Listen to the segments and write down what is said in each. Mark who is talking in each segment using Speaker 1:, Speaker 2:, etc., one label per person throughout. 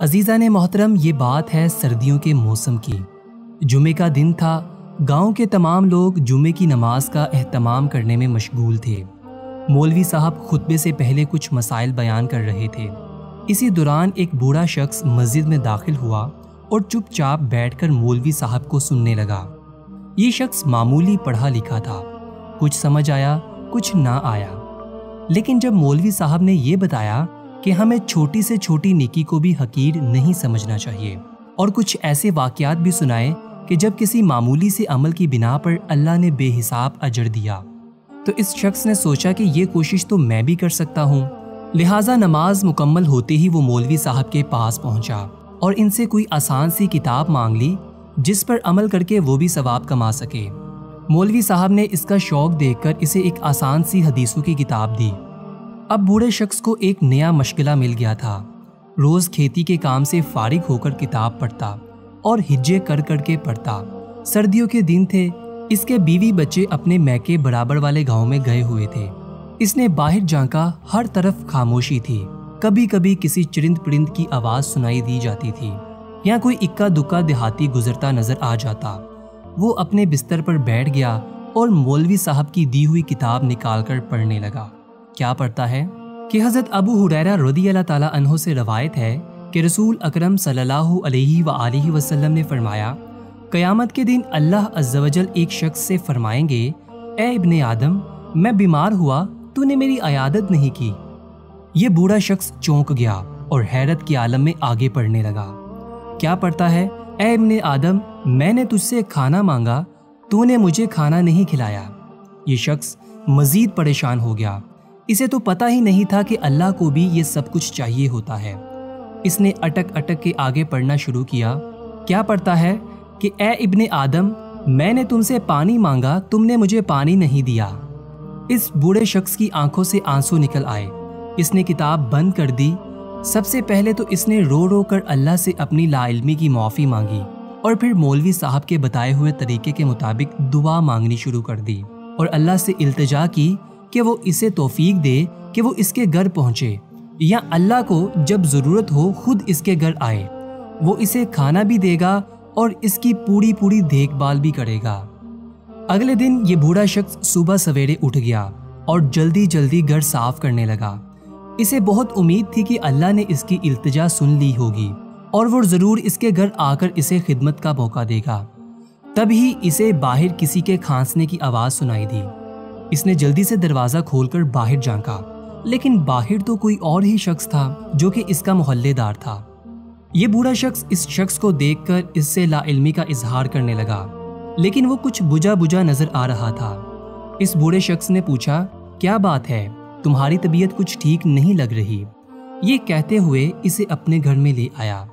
Speaker 1: عزیزان محترم، یہ بات ہے سردیوں کے موسم کی۔ جمعے کا دن تھا۔ گاؤں کے تمام لوگ جمعے کی نماز کا اہتمام کرنے میں مشغول تھے۔ مولوی صاحب خطبے سے پہلے کچھ مسائل بیان کر رہے تھے۔ اسی دوران ایک بوڑھا شخص مسجد میں داخل ہوا اور چپ چاپ بیٹھ کر مولوی صاحب کو سننے لگا۔ یہ شخص معمولی پڑھا لکھا تھا، کچھ سمجھ آیا کچھ نہ آیا، لیکن جب مولوی صاحب نے یہ بتایا کہ ہمیں چھوٹی سے چھوٹی نیکی کو بھی حقیر نہیں سمجھنا چاہیے، اور کچھ ایسے واقعات بھی سنائے کہ جب کسی معمولی سے عمل کی بنا پر اللہ نے بے حساب اجر دیا، تو اس شخص نے سوچا کہ یہ کوشش تو میں بھی کر سکتا ہوں۔ لہٰذا نماز مکمل ہوتے ہی وہ مولوی صاحب کے پاس پہنچا اور ان سے کوئی آسان سی کتاب مانگ لی جس پر عمل کر کے وہ بھی ثواب کما سکے۔ مولوی صاحب نے اس کا شوق دیکھ کر اسے ایک آسان سی حدیثوں کی کتاب دی۔ اب بوڑھے شخص کو ایک نیا مشغلہ مل گیا تھا۔ روز کھیتی کے کام سے فارغ ہو کر کتاب پڑھتا اور ہجے کر کے پڑھتا۔ سردیوں کے دن تھے، اس کے بیوی بچے اپنے میکے برابر والے گاؤں میں گئے ہوئے تھے۔ اس نے باہر جھانکا، ہر طرف خاموشی تھی۔ کبھی کبھی کسی چرند پرند کی آواز سنائی دی جاتی تھی یا کوئی اکا دکا دیہاتی گزرتا نظر آ جاتا۔ وہ اپنے بستر پر بیٹھ گیا اور مولوی صاحب کی دی ہوئی کتاب نکال کر پڑھنے لگا۔ کیا پڑھتا ہے کہ حضرت ابو ہریرہ رضی اللہ تعالیٰ عنہ سے روایت ہے کہ رسول اکرم صلی اللہ علیہ وآلہ وسلم نے فرمایا، قیامت کے دن اللہ عز و جل ایک شخص سے فرمائیں گے، اے ابن آدم، میں بیمار ہوا، تو نے میری عیادت نہیں کی۔ یہ بوڑھا شخص چونک گیا اور حیرت کے عالم میں آگے پڑھنے لگا۔ کیا پڑھتا ہے؟ اے ابن آدم، میں نے تجھ سے کھانا مانگا، تو نے مجھے کھانا نہیں کھلایا۔ یہ شخص مزید پریشان ہو گیا۔ اسے تو پتہ ہی نہیں تھا کہ اللہ کو بھی یہ سب کچھ چاہیے ہوتا ہے۔ اس نے اٹک اٹک کے آگے پڑھنا شروع کیا۔ کیا پڑھتا ہے کہ اے ابن آدم، میں نے تم سے پانی مانگا، تم نے مجھے پانی نہیں دیا۔ اس بوڑھے شخص کی آنکھوں سے آنسو نکل آئے۔ اس نے کتاب بند کر دی۔ سب سے پہلے تو اس نے رو رو کر اللہ سے اپنی لا علمی کی معافی مانگی، اور پھر مولوی صاحب کے بتائے ہوئے طریقے کے مطابق دعا مانگنی شروع کر دی اور اللہ سے التجا کی کہ وہ اسے توفیق دے کہ وہ اس کے گھر پہنچے، یا اللہ کو جب ضرورت ہو خود اس کے گھر آئے۔ وہ اسے کھانا بھی دے گا اور اس کی پوری دیکھ بھال بھی کرے گا۔ اگلے دن یہ بوڑھا شخص صبح سویرے اٹھ گیا اور جلدی گھر صاف کرنے لگا۔ اسے بہت امید تھی کہ اللہ نے اس کی التجا سن لی ہوگی اور وہ ضرور اس کے گھر آ کر اسے خدمت کا موقع دے گا۔ تب ہی اسے باہر کسی کے کھانسنے کی آواز سنائی دی۔ اس نے جلدی سے دروازہ کھول کر باہر جھانکا، لیکن باہر تو کوئی اور ہی شخص تھا جو کہ اس کا محلے دار تھا۔ یہ بوڑھا شخص اس شخص کو دیکھ کر اس سے لا علمی کا اظہار کرنے لگا، لیکن وہ کچھ بجھا نظر آ رہا تھا۔ اس بوڑھے شخص نے پوچھا، کیا بات ہے؟ تمہاری طبیعت کچھ ٹھیک نہیں لگ رہی۔ یہ کہتے ہوئے اسے اپنے گھر میں لے آیا۔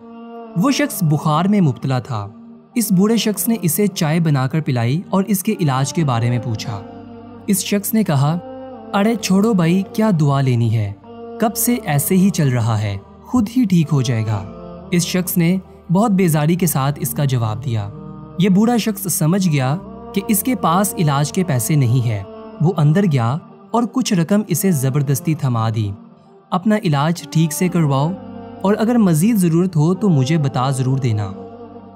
Speaker 1: وہ شخص بخار میں مبتلا تھا۔ اس بوڑھے شخص نے اسے چائے بنا کر پلائی اور اس کے علاج کے بارے میں پوچھا۔ اس شخص نے کہا، ارے چھوڑو بھائی، کیا دعا لینی ہے، کب سے ایسے ہی چل رہا ہے، خود ہی ٹھیک ہو جائے گا۔ اس شخص نے بہت بیزاری کے ساتھ اس کا جواب دیا۔ یہ بوڑھا شخص سمجھ گیا کہ اس کے پاس علاج کے پیسے نہیں ہے۔ وہ اندر گیا اور کچھ رقم اسے زبردستی تھما دی۔ اپنا علاج ٹھیک سے کرواؤ اور اگر مزید ضرورت ہو تو مجھے بتا ضرور دینا۔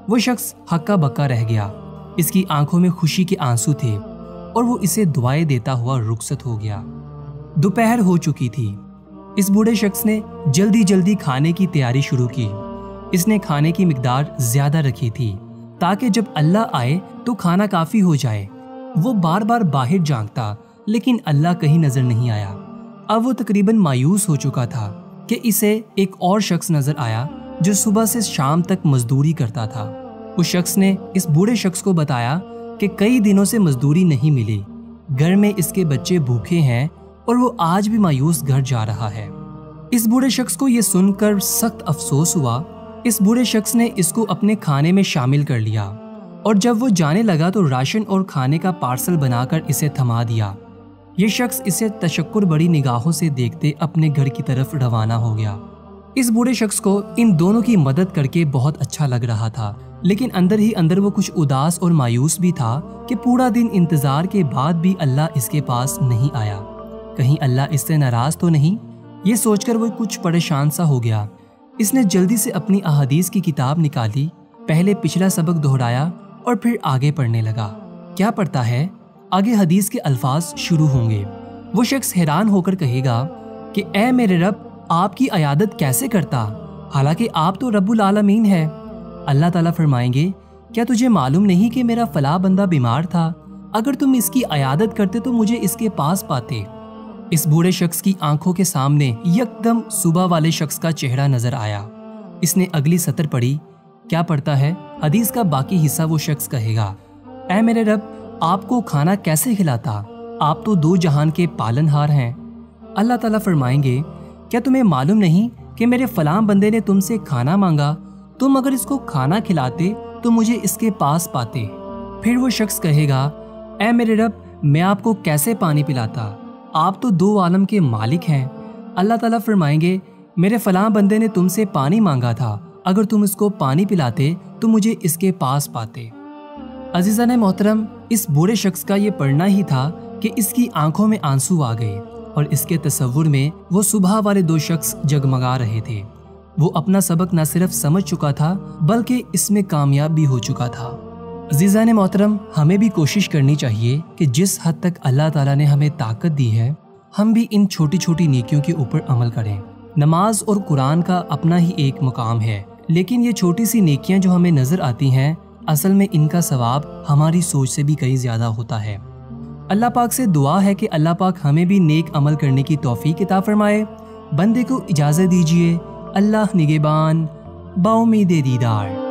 Speaker 1: وہ شخص ہکا بکا رہ گیا۔ اس کی آنکھوں میں خوشی کے آنسو تھے اور وہ اسے دعائیں دیتا ہوا رخصت ہو گیا۔ دوپہر ہو چکی تھی۔ اس بوڑھے شخص نے جلدی کھانے کی تیاری شروع کی۔ اس نے کھانے کی مقدار زیادہ رکھی تھی تاکہ جب اللہ آئے تو کھانا کافی ہو جائے۔ وہ بار باہر جھانکتا، لیکن اللہ کہیں نظر نہیں آیا۔ اب وہ تقریباً مایوس ہو چکا تھا کہ اسے ایک اور شخص نظر آیا جو صبح سے شام تک مزدوری کرتا تھا۔ اس شخص نے اس بوڑھے شخص کو بتایا کہ کئی دنوں سے مزدوری نہیں ملی، گھر میں اس کے بچے بھوکے ہیں اور وہ آج بھی مایوس گھر جا رہا ہے۔ اس بوڑھے شخص کو یہ سن کر سخت افسوس ہوا۔ اس بوڑھے شخص نے اس کو اپنے کھانے میں شامل کر لیا اور جب وہ جانے لگا تو راشن اور کھانے کا پارسل بنا کر اسے تھما دیا۔ یہ شخص اسے تشکر بڑی نگاہوں سے دیکھتے اپنے گھر کی طرف روانہ ہو گیا۔ اس بوڑھے شخص کو ان دونوں کی مدد کر کے بہت اچھا لگ رہا تھا، لیکن اندر ہی اندر وہ کچھ اداس اور مایوس بھی تھا کہ پورا دن انتظار کے بعد بھی اللہ اس کے پاس نہیں آیا۔ کہیں اللہ اس سے ناراض تو نہیں؟ یہ سوچ کر وہ کچھ پریشان سا ہو گیا۔ اس نے جلدی سے اپنی احادیث کی کتاب نکالی، پہلے پچھلا سبق دہرایا اور پھر آگے پڑھنے لگا۔ کیا پڑھتا ہے؟ آگے حدیث کے الفاظ شروع ہوں گے۔ وہ شخص حیران ہو کر کہے گا کہ اے میرے رب، آپ کی عیادت کیسے کرتا، حالانکہ آپ تو رب العالمین ہے۔ اللہ تعالیٰ فرمائیں گے، کیا تجھے معلوم نہیں کہ میرا فلاں بندہ بیمار تھا؟ اگر تم اس کی عیادت کرتے تو مجھے اس کے پاس پاتے۔ اس بوڑھے شخص کی آنکھوں کے سامنے یکدم صبح والے شخص کا چہرہ نظر آیا۔ اس نے اگلی سطر پڑھی۔ کیا پڑھتا ہے؟ حدیث کا باقی حصہ وہ شخص کہے گا، اے میرے رب، آپ کو کھانا کیسے کھلاتا؟ آپ تو دو جہان کے پالن ہار ہیں۔ اللہ تعالیٰ فرمائیں گے، کیا تمہیں معلوم نہیں کہ میرے فلاں بندے نے تم سے کھانا مانگا؟ تم اگر اس کو کھانا کھلاتے تو مجھے اس کے پاس پاتے۔ پھر وہ شخص کہے گا، اے میرے رب، میں آپ کو کیسے پانی پلاتا؟ آپ تو دو عالم کے مالک ہیں۔ اللہ تعالیٰ فرمائیں گے، میرے فلاں بندے نے تم سے پانی مانگا تھا، اگر تم اس کو پانی پلاتے تو مجھے اس کے پاس پاتے۔ عزیزان محترم، اس بوڑھے شخص کا یہ پڑھنا ہی تھا کہ اس کی آنکھوں میں آنسو آ گئے اور اس کے تصور میں وہ صبح والے دو شخص جگمگا رہے تھے۔ وہ اپنا سبق نہ صرف سمجھ چکا تھا بلکہ اس میں کامیاب بھی ہو چکا تھا۔ عزیزان محترم، ہمیں بھی کوشش کرنی چاہیے کہ جس حد تک اللہ تعالیٰ نے ہمیں طاقت دی ہے، ہم بھی ان چھوٹی چھوٹی نیکیوں کے اوپر عمل کریں۔ نماز اور قرآن کا اپنا ہی ایک مقام ہے، لیکن یہ چھوٹی سی نیکیاں جو ہمیں نظر آتی ہیں، اصل میں ان کا ثواب ہماری سوچ سے بھی کئی زیادہ ہوتا ہے۔ اللہ پاک سے دعا ہے کہ اللہ پاک ہمیں بھی نیک عمل کرنے کی توفیق عطا فرمائے۔ بندے کو اجازت دیجیے۔ اللہ نگہبان، با امید دیدار۔